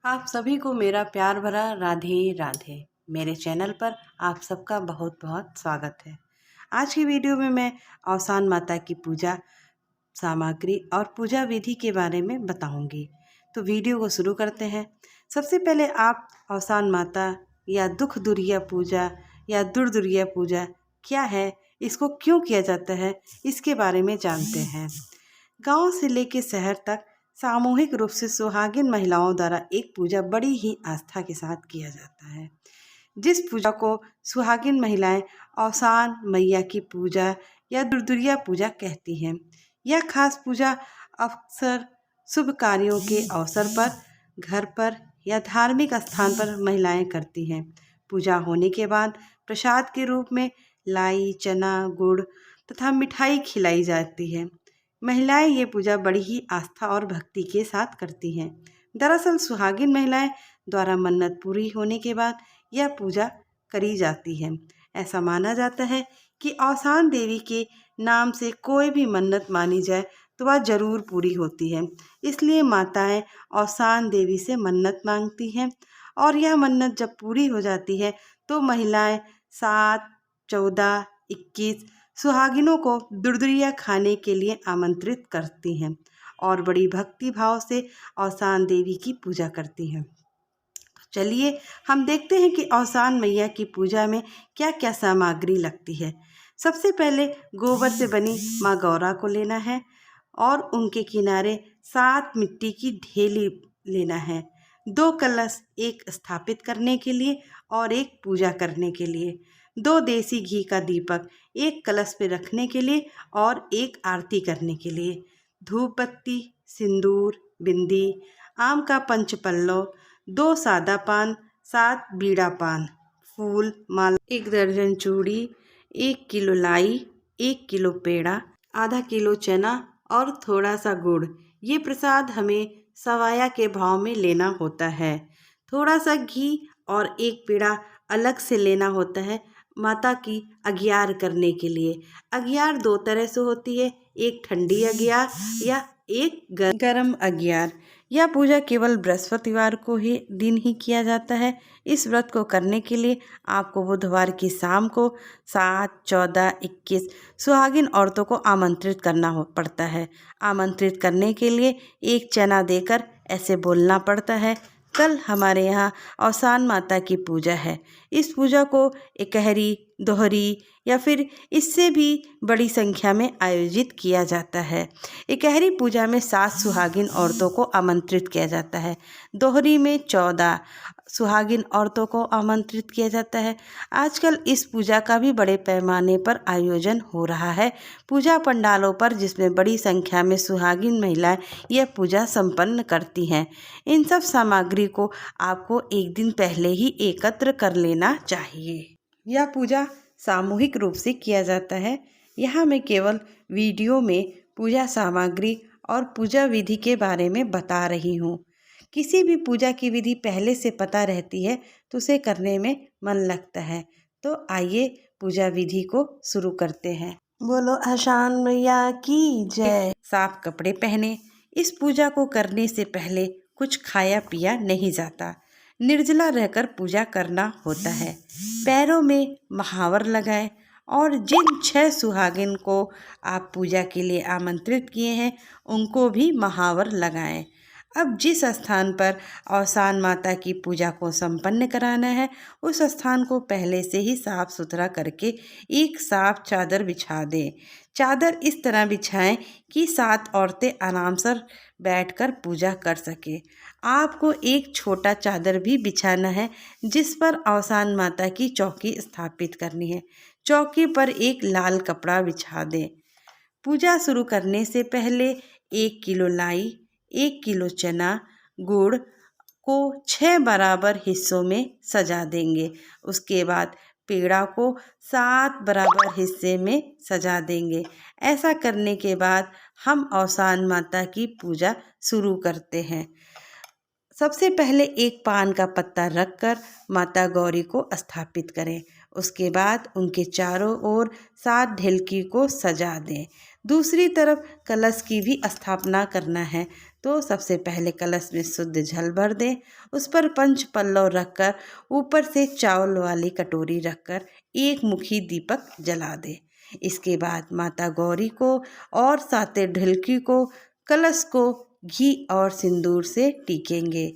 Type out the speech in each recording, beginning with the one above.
आप सभी को मेरा प्यार भरा राधे राधे। मेरे चैनल पर आप सबका बहुत बहुत स्वागत है। आज की वीडियो में मैं औसान माता की पूजा सामग्री और पूजा विधि के बारे में बताऊंगी। तो वीडियो को शुरू करते हैं। सबसे पहले आप औसान माता या दुख दुरिया पूजा या दुर्दुरिया पूजा क्या है, इसको क्यों किया जाता है, इसके बारे में जानते हैं। गांव से लेकर शहर तक सामूहिक रूप से सुहागिन महिलाओं द्वारा एक पूजा बड़ी ही आस्था के साथ किया जाता है। जिस पूजा को सुहागिन महिलाएं औसान मैया की पूजा या दुर्दुरिया पूजा कहती हैं। यह खास पूजा अक्सर शुभ कार्यों के अवसर पर, घर पर या धार्मिक स्थान पर महिलाएं करती हैं। पूजा होने के बाद प्रसाद के रूप में लाई, चना, गुड़ तथा मिठाई खिलाई जाती है। महिलाएं ये पूजा बड़ी ही आस्था और भक्ति के साथ करती हैं। दरअसल सुहागिन महिलाएं द्वारा मन्नत पूरी होने के बाद यह पूजा करी जाती है। ऐसा माना जाता है कि औसान देवी के नाम से कोई भी मन्नत मानी जाए तो वह जरूर पूरी होती है। इसलिए माताएं औसान देवी से मन्नत मांगती हैं और यह मन्नत जब पूरी हो जाती है तो महिलाएं 7, 14, 21 सुहागिनों को दुर्दुरिया खाने के लिए आमंत्रित करती हैं और बड़ी भक्ति भाव से औसान देवी की पूजा करती हैं। चलिए हम देखते हैं कि औसान मैया की पूजा में क्या क्या सामग्री लगती है। सबसे पहले गोबर से बनी माँ गौरा को लेना है और उनके किनारे 7 मिट्टी की ढेली लेना है। 2 कलश, एक स्थापित करने के लिए और एक पूजा करने के लिए। 2 देसी घी का दीपक, एक कलश पे रखने के लिए और एक आरती करने के लिए। धूप बत्ती, सिंदूर, बिंदी, आम का पंचपल्लव, 2 सादा पान, 7 बीड़ा पान, फूल माला, 1 दर्जन चूड़ी, 1 किलो लाई, 1 किलो पेड़ा, आधा किलो चना और थोड़ा सा गुड़। ये प्रसाद हमें सवाया के भाव में लेना होता है। थोड़ा सा घी और एक पेड़ा अलग से लेना होता है माता की अगियार करने के लिए। अगियार 2 तरह से होती है, एक ठंडी अगियार या एक गरम अगियार। यह पूजा केवल बृहस्पतिवार को ही दिन ही किया जाता है। इस व्रत को करने के लिए आपको बुधवार की शाम को 7, 14, 21 सुहागिन औरतों को आमंत्रित करना पड़ता है। आमंत्रित करने के लिए एक चना देकर ऐसे बोलना पड़ता है, कल हमारे यहाँ औसान माता की पूजा है। इस पूजा को इकहरी, दोहरी या फिर इससे भी बड़ी संख्या में आयोजित किया जाता है। इकहरी पूजा में 7 सुहागिन औरतों को आमंत्रित किया जाता है। दोहरी में 14 सुहागिन औरतों को आमंत्रित किया जाता है। आजकल इस पूजा का भी बड़े पैमाने पर आयोजन हो रहा है। पूजा पंडालों पर जिसमें बड़ी संख्या में सुहागिन महिलाएं यह पूजा संपन्न करती हैं। इन सब सामग्री को आपको एक दिन पहले ही एकत्र कर लेना चाहिए। यह पूजा सामूहिक रूप से किया जाता है। यहाँ मैं केवल वीडियो में पूजा सामग्री और पूजा विधि के बारे में बता रही हूँ। किसी भी पूजा की विधि पहले से पता रहती है तो उसे करने में मन लगता है। तो आइए पूजा विधि को शुरू करते हैं। बोलो औसान मैया की जय। साफ कपड़े पहने। इस पूजा को करने से पहले कुछ खाया पिया नहीं जाता। निर्जला रहकर पूजा करना होता है। पैरों में महावर लगाएं और जिन 6 सुहागिन को आप पूजा के लिए आमंत्रित किए हैं उनको भी महावर लगाएं। अब जिस स्थान पर औसान माता की पूजा को संपन्न कराना है उस स्थान को पहले से ही साफ सुथरा करके एक साफ चादर बिछा दें। चादर इस तरह बिछाएं कि 7 औरतें आराम से बैठकर पूजा कर सके। आपको एक छोटा चादर भी बिछाना है जिस पर औसान माता की चौकी स्थापित करनी है। चौकी पर एक लाल कपड़ा बिछा दें। पूजा शुरू करने से पहले 1 किलो लाई, 1 किलो चना, गुड़ को 6 बराबर हिस्सों में सजा देंगे। उसके बाद पेड़ा को 7 बराबर हिस्से में सजा देंगे। ऐसा करने के बाद हम औसान माता की पूजा शुरू करते हैं। सबसे पहले एक पान का पत्ता रखकर माता गौरी को स्थापित करें। उसके बाद उनके चारों ओर 7 ढिलकी को सजा दें। दूसरी तरफ कलश की भी स्थापना करना है। तो सबसे पहले कलश में शुद्ध जल भर दें। उस पर पंच पल्लव रखकर ऊपर से चावल वाली कटोरी रखकर एक मुखी दीपक जला दें। इसके बाद माता गौरी को और साते ढिलकी को कलश को घी और सिंदूर से टीकेंगे।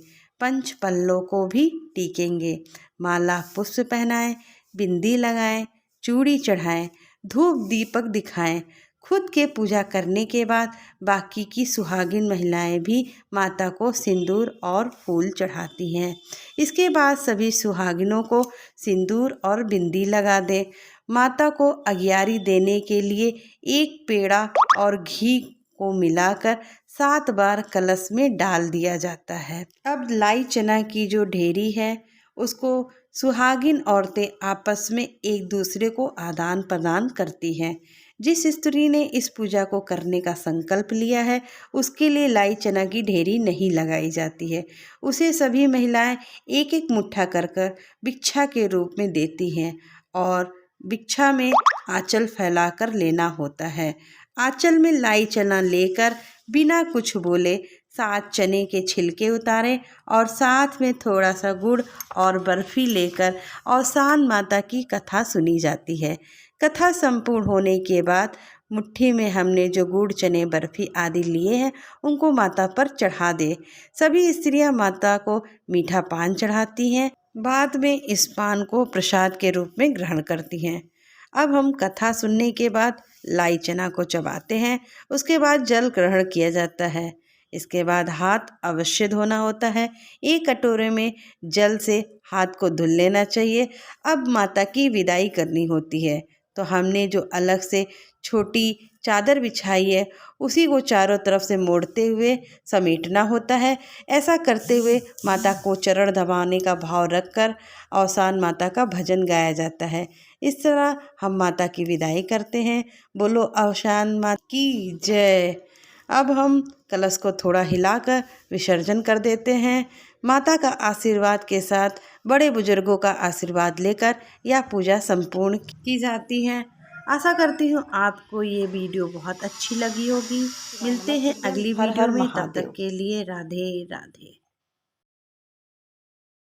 पंच पल्लों को भी टीकेंगे। माला पुष्प पहनाएं, बिंदी लगाएं, चूड़ी चढ़ाएं, धूप दीपक दिखाएं। खुद के पूजा करने के बाद बाकी की सुहागिन महिलाएं भी माता को सिंदूर और फूल चढ़ाती हैं। इसके बाद सभी सुहागिनों को सिंदूर और बिंदी लगा दें। माता को अगियारी देने के लिए एक पेड़ा और घी को मिलाकर 7 बार कलश में डाल दिया जाता है। अब लाई चना की जो ढेरी है उसको सुहागिन औरतें आपस में एक दूसरे को आदान प्रदान करती हैं। जिस स्त्री ने इस पूजा को करने का संकल्प लिया है उसके लिए लाई चना की ढेरी नहीं लगाई जाती है। उसे सभी महिलाएं एक एक मुट्ठा कर कर भिक्षा के रूप में देती हैं और भिक्षा में आंचल फैलाकर लेना होता है। आंचल में लाई चना लेकर बिना कुछ बोले 7 चने के छिलके उतारें और साथ में थोड़ा सा गुड़ और बर्फी लेकर औसान माता की कथा सुनी जाती है। कथा संपूर्ण होने के बाद मुट्ठी में हमने जो गुड़ चने बर्फी आदि लिए हैं उनको माता पर चढ़ा दे। सभी स्त्रियां माता को मीठा पान चढ़ाती हैं। बाद में इस पान को प्रसाद के रूप में ग्रहण करती हैं। अब हम कथा सुनने के बाद लाई चना को चबाते हैं। उसके बाद जल ग्रहण किया जाता है। इसके बाद हाथ अवश्य धोना होता है। एक कटोरे में जल से हाथ को धुल लेना चाहिए। अब माता की विदाई करनी होती है तो हमने जो अलग से छोटी चादर बिछाई है उसी को चारों तरफ से मोड़ते हुए समेटना होता है। ऐसा करते हुए माता को चरण दबाने का भाव रखकर औसान माता का भजन गाया जाता है। इस तरह हम माता की विदाई करते हैं। बोलो औसान माता की जय। अब हम कलश को थोड़ा हिलाकर विसर्जन कर देते हैं। माता का आशीर्वाद के साथ बड़े बुजुर्गों का आशीर्वाद लेकर यह पूजा संपूर्ण की जाती है। आशा करती हूँ आपको ये वीडियो बहुत अच्छी लगी होगी। मिलते हैं अगली वीडियो में, तब तक के लिए राधे राधे।